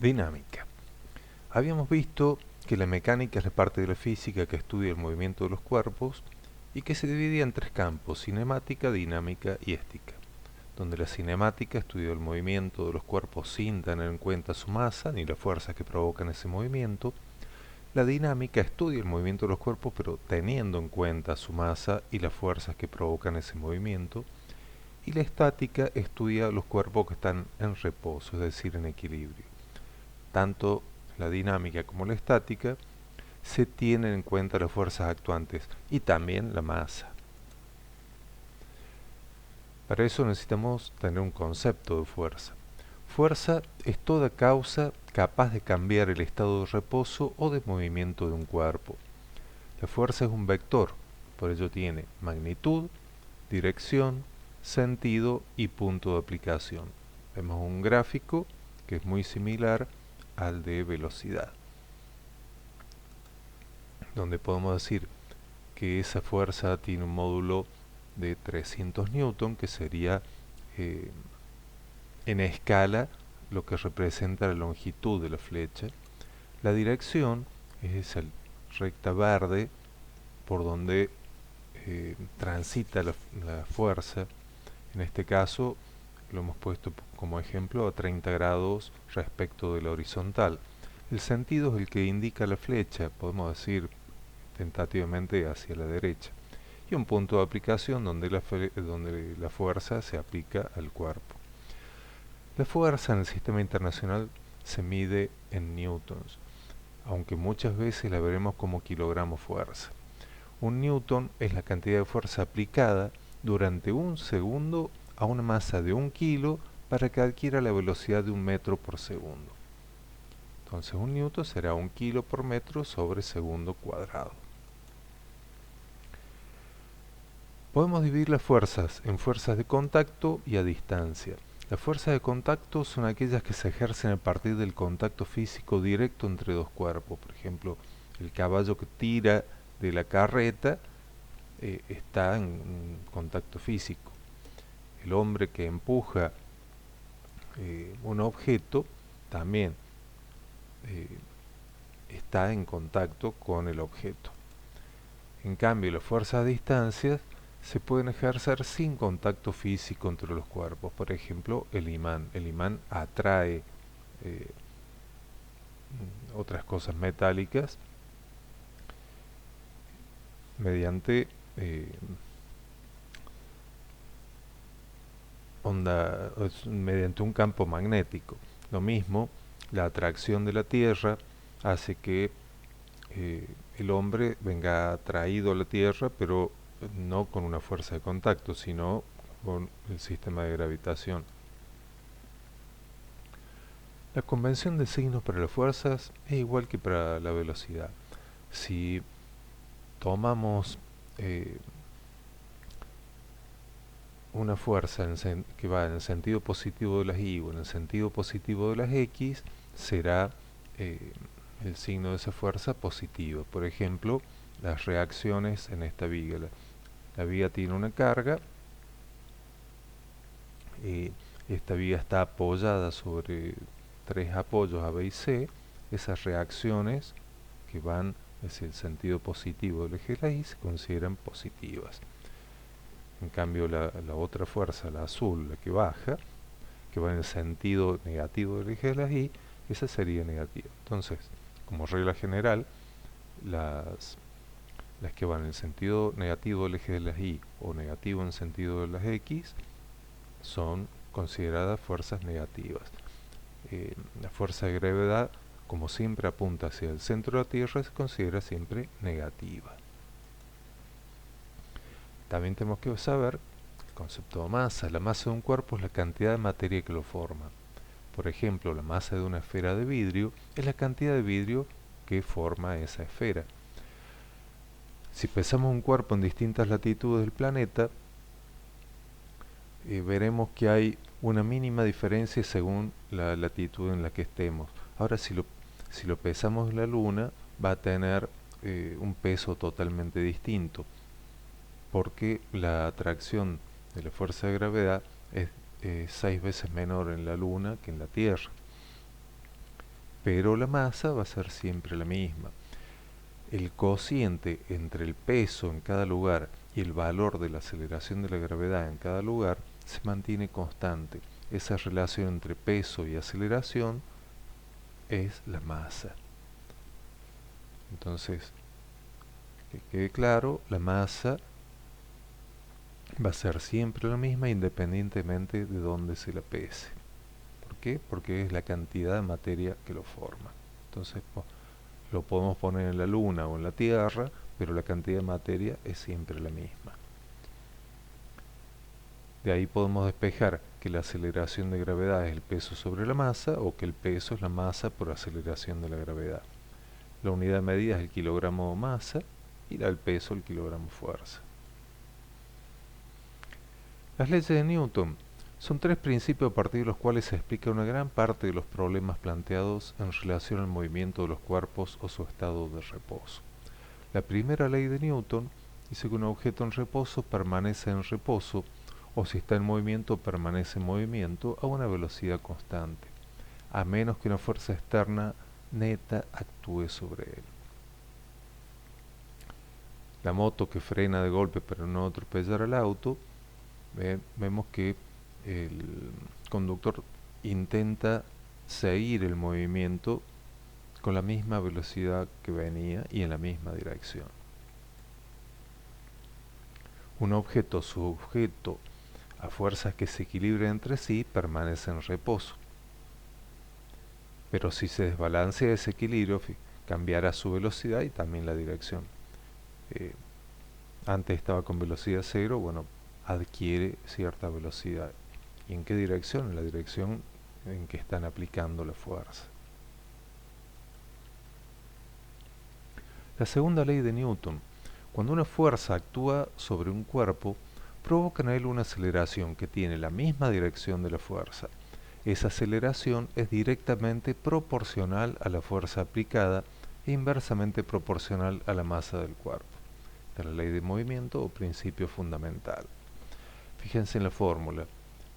Dinámica. Habíamos visto que la mecánica es la parte de la física que estudia el movimiento de los cuerpos y que se dividía en tres campos: cinemática, dinámica y estica, donde la cinemática estudia el movimiento de los cuerpos sin tener en cuenta su masa ni las fuerzas que provocan ese movimiento. La dinámica estudia el movimiento de los cuerpos pero teniendo en cuenta su masa y las fuerzas que provocan ese movimiento. Y la estática estudia los cuerpos que están en reposo, es decir, en equilibrio. Tanto la dinámica como la estática se tienen en cuenta las fuerzas actuantes y también la masa. Para eso necesitamos tener un concepto de fuerza. Fuerza es toda causa capaz de cambiar el estado de reposo o de movimiento de un cuerpo. La fuerza es un vector, por ello tiene magnitud, dirección, sentido y punto de aplicación. Vemos un gráfico que es muy similar al de velocidad, donde podemos decir que esa fuerza tiene un módulo de 300 newton, que sería en escala lo que representa la longitud de la flecha. La dirección es esa recta verde por donde transita la fuerza. En este caso lo hemos puesto como ejemplo a 30 grados respecto de la horizontal. El sentido es el que indica la flecha, podemos decir tentativamente hacia la derecha, y un punto de aplicación donde la fuerza se aplica al cuerpo. La fuerza en el sistema internacional se mide en newtons, aunque muchas veces la veremos como kilogramos fuerza. Un newton es la cantidad de fuerza aplicada durante un segundo a una masa de 1 kilo para que adquiera la velocidad de 1 metro por segundo. Entonces un newton será 1 kilo por metro sobre segundo cuadrado. Podemos dividir las fuerzas en fuerzas de contacto y a distancia. Las fuerzas de contacto son aquellas que se ejercen a partir del contacto físico directo entre dos cuerpos. Por ejemplo, el caballo que tira de la carreta está en contacto físico. El hombre que empuja un objeto también está en contacto con el objeto. En cambio, las fuerzas a distancia se pueden ejercer sin contacto físico entre los cuerpos. Por ejemplo, el imán. El imán atrae otras cosas metálicas mediante mediante un campo magnético. Lo mismo, la atracción de la Tierra hace que el hombre venga atraído a la Tierra, pero no con una fuerza de contacto, sino con el sistema de gravitación. La convención de signos para las fuerzas es igual que para la velocidad. Si tomamos una fuerza que va en el sentido positivo de las y o en el sentido positivo de las x, será el signo de esa fuerza positiva. Por ejemplo, las reacciones en esta viga. La viga tiene una carga, esta viga está apoyada sobre tres apoyos A, B y C. Esas reacciones que van hacia el sentido positivo del eje de la y se consideran positivas. En cambio la otra fuerza, la azul, la que baja, que va en el sentido negativo del eje de la y, esa sería negativa. Entonces, como regla general, las que van en el sentido negativo del eje de las y o negativo en el sentido de las x son consideradas fuerzas negativas. La fuerza de gravedad, como siempre apunta hacia el centro de la Tierra, se considera siempre negativa. También tenemos que saber el concepto de masa. La masa de un cuerpo es la cantidad de materia que lo forma. Por ejemplo, la masa de una esfera de vidrio es la cantidad de vidrio que forma esa esfera. Si pesamos un cuerpo en distintas latitudes del planeta, veremos que hay una mínima diferencia según la latitud en la que estemos. Ahora, si lo pesamos en la Luna, va a tener un peso totalmente distinto, porque la atracción de la fuerza de gravedad es 6 veces menor en la Luna que en la Tierra. pero la masa va a ser siempre la misma. El cociente entre el peso en cada lugar y el valor de la aceleración de la gravedad en cada lugar se mantiene constante. Esa relación entre peso y aceleración es la masa. Entonces, que quede claro, la masa va a ser siempre la misma independientemente de dónde se la pese. ¿Por qué? Porque es la cantidad de materia que lo forma. Entonces, lo podemos poner en la Luna o en la Tierra, pero la cantidad de materia es siempre la misma. De ahí podemos despejar que la aceleración de gravedad es el peso sobre la masa o que el peso es la masa por aceleración de la gravedad. La unidad de medida es el kilogramo masa y el peso el kilogramo fuerza. Las leyes de Newton son tres principios a partir de los cuales se explica una gran parte de los problemas planteados en relación al movimiento de los cuerpos o su estado de reposo. La primera ley de Newton dice que un objeto en reposo permanece en reposo o si está en movimiento permanece en movimiento a una velocidad constante, a menos que una fuerza externa neta actúe sobre él. La moto que frena de golpe para no atropellar al auto, vemos que el conductor intenta seguir el movimiento con la misma velocidad que venía y en la misma dirección. Un objeto sujeto a fuerzas que se equilibran entre sí permanece en reposo. Pero si se desbalancea ese equilibrio, cambiará su velocidad y también la dirección. Antes estaba con velocidad cero, bueno, adquiere cierta velocidad. ¿Y en qué dirección? En la dirección en que están aplicando la fuerza. La segunda ley de Newton. Cuando una fuerza actúa sobre un cuerpo, provoca en él una aceleración que tiene la misma dirección de la fuerza. Esa aceleración es directamente proporcional a la fuerza aplicada e inversamente proporcional a la masa del cuerpo. Esta es la ley de movimiento o principio fundamental. Fíjense en la fórmula.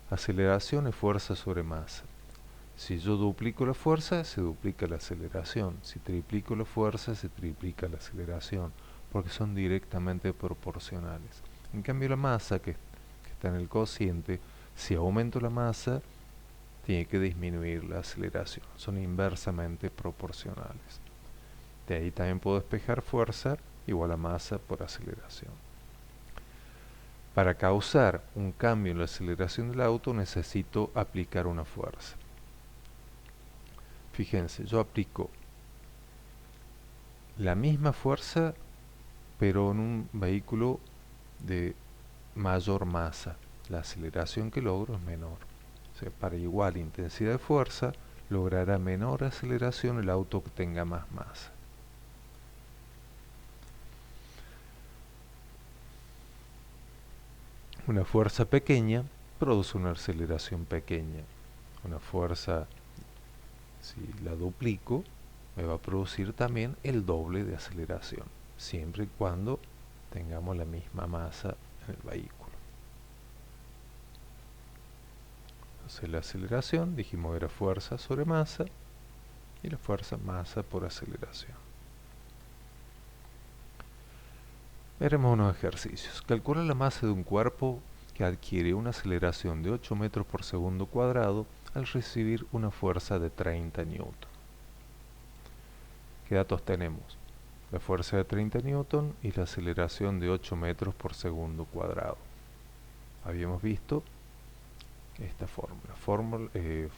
Aceleración es fuerza sobre masa. Si yo duplico la fuerza, se duplica la aceleración. Si triplico la fuerza, se triplica la aceleración, porque son directamente proporcionales. En cambio, la masa que está en el cociente, si aumento la masa, tiene que disminuir la aceleración. Son inversamente proporcionales. De ahí también puedo despejar fuerza igual a masa por aceleración. Para causar un cambio en la aceleración del auto necesito aplicar una fuerza. Fíjense, yo aplico la misma fuerza pero en un vehículo de mayor masa. La aceleración que logro es menor. O sea, para igual intensidad de fuerza logrará menor aceleración el auto que tenga más masa. Una fuerza pequeña produce una aceleración pequeña. Una fuerza, si la duplico, me va a producir también el doble de aceleración, siempre y cuando tengamos la misma masa en el vehículo. Entonces la aceleración, dijimos, era fuerza sobre masa y la fuerza masa por aceleración. Veremos unos ejercicios. Calcula la masa de un cuerpo que adquiere una aceleración de 8 metros por segundo cuadrado al recibir una fuerza de 30 newton. ¿Qué datos tenemos? La fuerza de 30 newton y la aceleración de 8 metros por segundo cuadrado. Habíamos visto esta fórmula.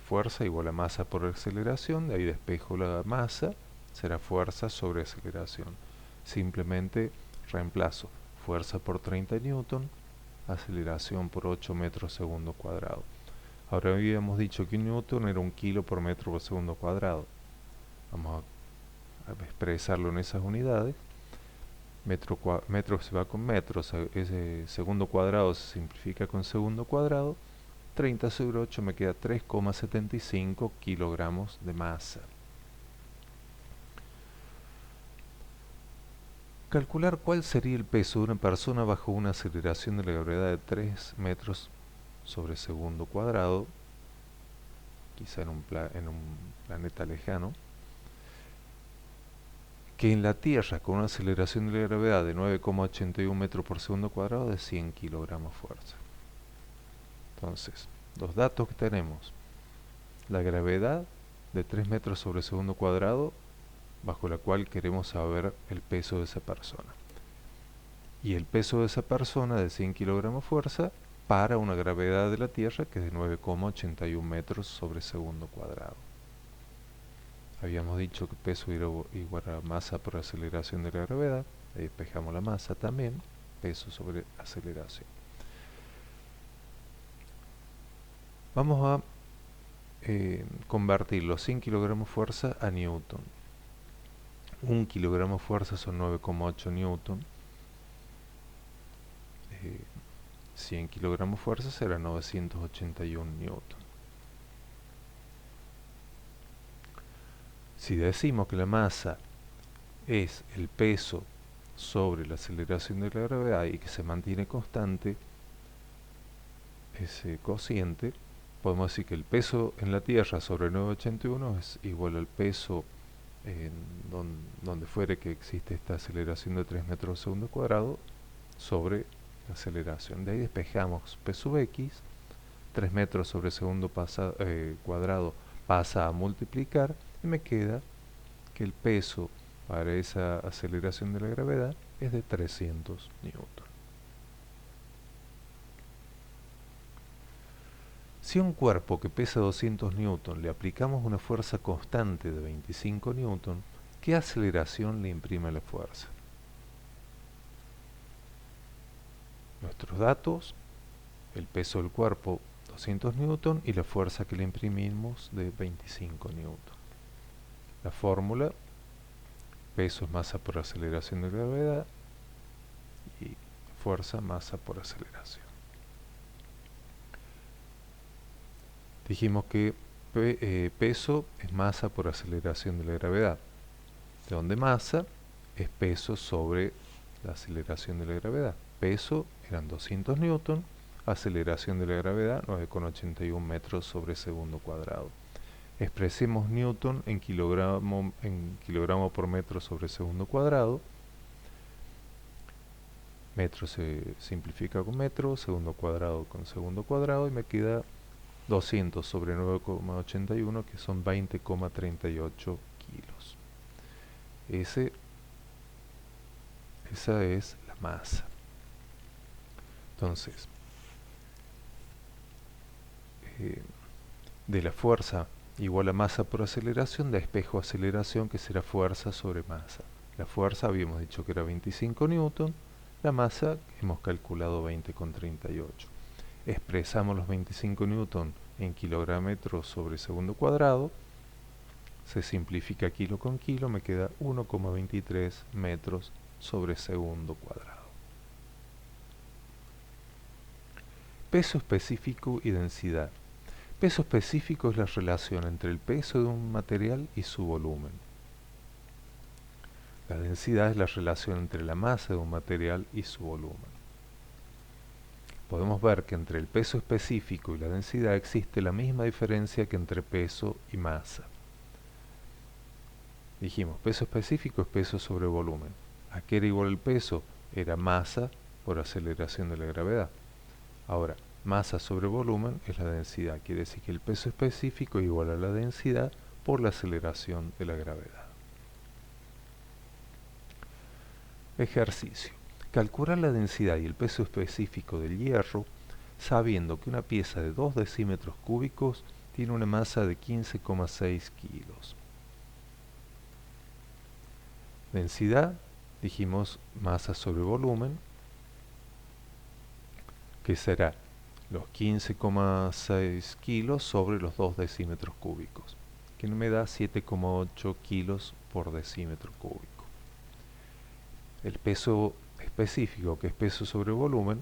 Fuerza igual a masa por aceleración, de ahí despejo la masa, será fuerza sobre aceleración. Simplemente reemplazo fuerza por 30 newton, aceleración por 8 metros segundo cuadrado. Ahora habíamos dicho que un newton era un kilo por metro por segundo cuadrado. Vamos a expresarlo en esas unidades. Metro se va con metros, ese segundo cuadrado se simplifica con segundo cuadrado. 30 sobre 8 me queda 3,75 kilogramos de masa. Calcular cuál sería el peso de una persona bajo una aceleración de la gravedad de 3 metros sobre segundo cuadrado, quizá en un planeta lejano. que en la Tierra con una aceleración de la gravedad de 9,81 metros por segundo cuadrado de 100 kilogramos fuerza. Entonces, los datos que tenemos: la gravedad de 3 metros sobre segundo cuadrado, bajo la cual queremos saber el peso de esa persona, y el peso de esa persona de 100 kilogramos fuerza para una gravedad de la Tierra que es de 9,81 metros sobre segundo cuadrado. Habíamos dicho que peso era igual a masa por aceleración de la gravedad. Ahí despejamos la masa también, peso sobre aceleración. Vamos a convertir los 100 kilogramos fuerza a newton. 1 kilogramo fuerza son 9,8 newton. 100 kilogramos fuerza será 981 newton. Si decimos que la masa es el peso sobre la aceleración de la gravedad y que se mantiene constante ese cociente, podemos decir que el peso en la Tierra sobre 981 es igual al peso en donde fuere que existe esta aceleración de 3 metros por segundo cuadrado sobre la aceleración. De ahí despejamos P sub X, 3 metros sobre segundo cuadrado pasa a multiplicar y me queda que el peso para esa aceleración de la gravedad es de 300 newton. Si a un cuerpo que pesa 200 newton le aplicamos una fuerza constante de 25 newton, ¿qué aceleración le imprime la fuerza? Nuestros datos: el peso del cuerpo 200 newton y la fuerza que le imprimimos de 25 newton. La fórmula: peso es masa por aceleración de gravedad y fuerza masa por aceleración. Dijimos que peso es masa por aceleración de la gravedad, de donde masa es peso sobre la aceleración de la gravedad. Peso eran 200 newton, aceleración de la gravedad 9,81 metros sobre segundo cuadrado. Expresemos newton en kilogramo por metro sobre segundo cuadrado. Metro se simplifica con metro, segundo cuadrado con segundo cuadrado, y me queda 200 sobre 9,81, que son 20,38 kilos. Esa es la masa. Entonces, de la fuerza igual a masa por aceleración, despejo aceleración, que será fuerza sobre masa. La fuerza habíamos dicho que era 25 newton, la masa hemos calculado 20,38. Expresamos los 25 newton en kilogramos sobre segundo cuadrado, se simplifica kilo con kilo, me queda 1,23 metros sobre segundo cuadrado. Peso específico y densidad. Peso específico es la relación entre el peso de un material y su volumen. La densidad es la relación entre la masa de un material y su volumen. Podemos ver que entre el peso específico y la densidad existe la misma diferencia que entre peso y masa. Dijimos, peso específico es peso sobre volumen. ¿A qué era igual el peso? Era masa por aceleración de la gravedad. Ahora, masa sobre volumen es la densidad. Quiere decir que el peso específico es igual a la densidad por la aceleración de la gravedad. Ejercicio. Calcular la densidad y el peso específico del hierro sabiendo que una pieza de 2 decímetros cúbicos tiene una masa de 15,6 kilos. Densidad, dijimos masa sobre volumen, que será los 15,6 kilos sobre los 2 decímetros cúbicos, que me da 7,8 kilos por decímetro cúbico. El peso específico, que es peso sobre volumen,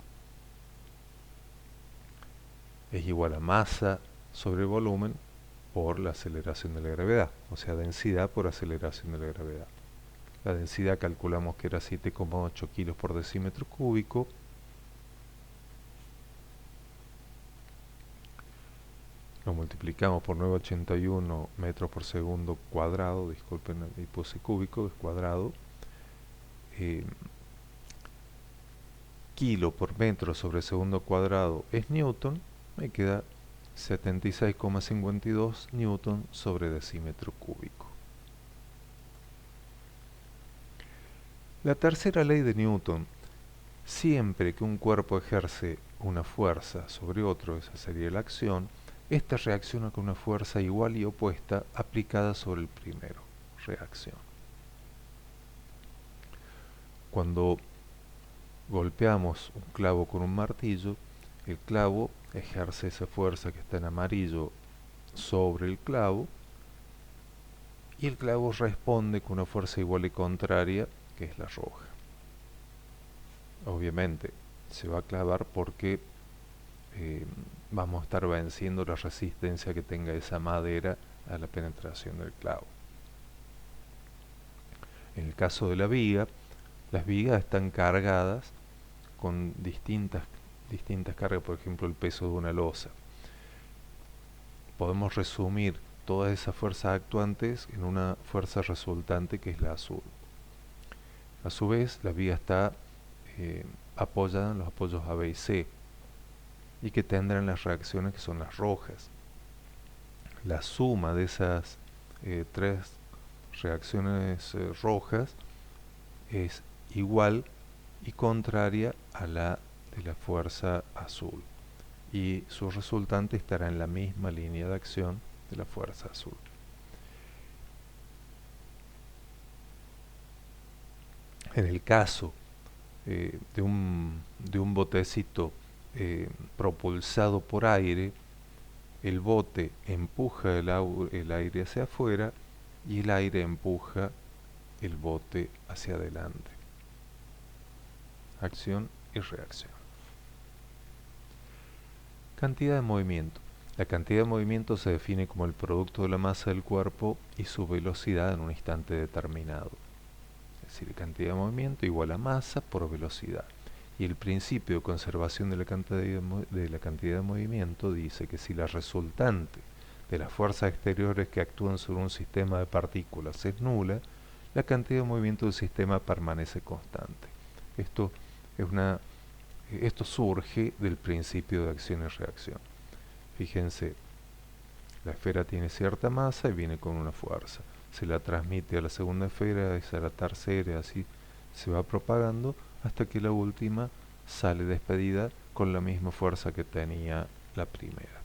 es igual a masa sobre volumen por la aceleración de la gravedad, o sea, densidad por aceleración de la gravedad. La densidad calculamos que era 7,8 kilos por decímetro cúbico. lo multiplicamos por 981 metros por segundo cuadrado, disculpen, y puse cúbico, es cuadrado, kilo por metro sobre segundo cuadrado es newton, me queda 76,52 newton sobre decímetro cúbico. La tercera ley de Newton: siempre que un cuerpo ejerce una fuerza sobre otro, esa sería la acción, esta reacciona con una fuerza igual y opuesta aplicada sobre el primero, reacción. Cuando golpeamos un clavo con un martillo, el clavo ejerce esa fuerza que está en amarillo sobre el clavo, y el clavo responde con una fuerza igual y contraria, que es la roja. Obviamente se va a clavar porque vamos a estar venciendo la resistencia que tenga esa madera a la penetración del clavo. En el caso de la viga, las vigas están cargadas con distintas cargas, por ejemplo el peso de una losa. Podemos resumir todas esas fuerzas actuantes en una fuerza resultante, que es la azul. A su vez, la viga está apoyada en los apoyos A, B y C, y que tendrán las reacciones que son las rojas. La suma de esas tres reacciones rojas es igual y contraria a la de la fuerza azul, y su resultante estará en la misma línea de acción de la fuerza azul. En el caso de un botecito propulsado por aire, el bote empuja el aire hacia afuera y el aire empuja el bote hacia adelante. Acción y reacción. Cantidad de movimiento. La cantidad de movimiento se define como el producto de la masa del cuerpo y su velocidad en un instante determinado. Es decir, cantidad de movimiento igual a masa por velocidad. Y el principio de conservación de la cantidad de movimiento dice que si la resultante de las fuerzas exteriores que actúan sobre un sistema de partículas es nula, la cantidad de movimiento del sistema permanece constante. Esto surge del principio de acción y reacción. Fíjense, la esfera tiene cierta masa y viene con una fuerza. Se la transmite a la segunda esfera, a la tercera, así se va propagando hasta que la última sale despedida con la misma fuerza que tenía la primera.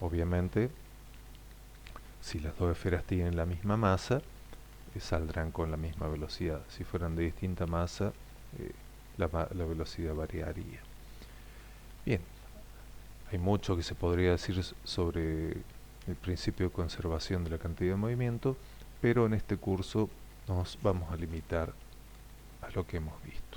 Obviamente, si las dos esferas tienen la misma masa, saldrán con la misma velocidad. Si fueran de distinta masa, la velocidad variaría. Bien, hay mucho que se podría decir sobre el principio de conservación de la cantidad de movimiento, pero en este curso nos vamos a limitar a lo que hemos visto.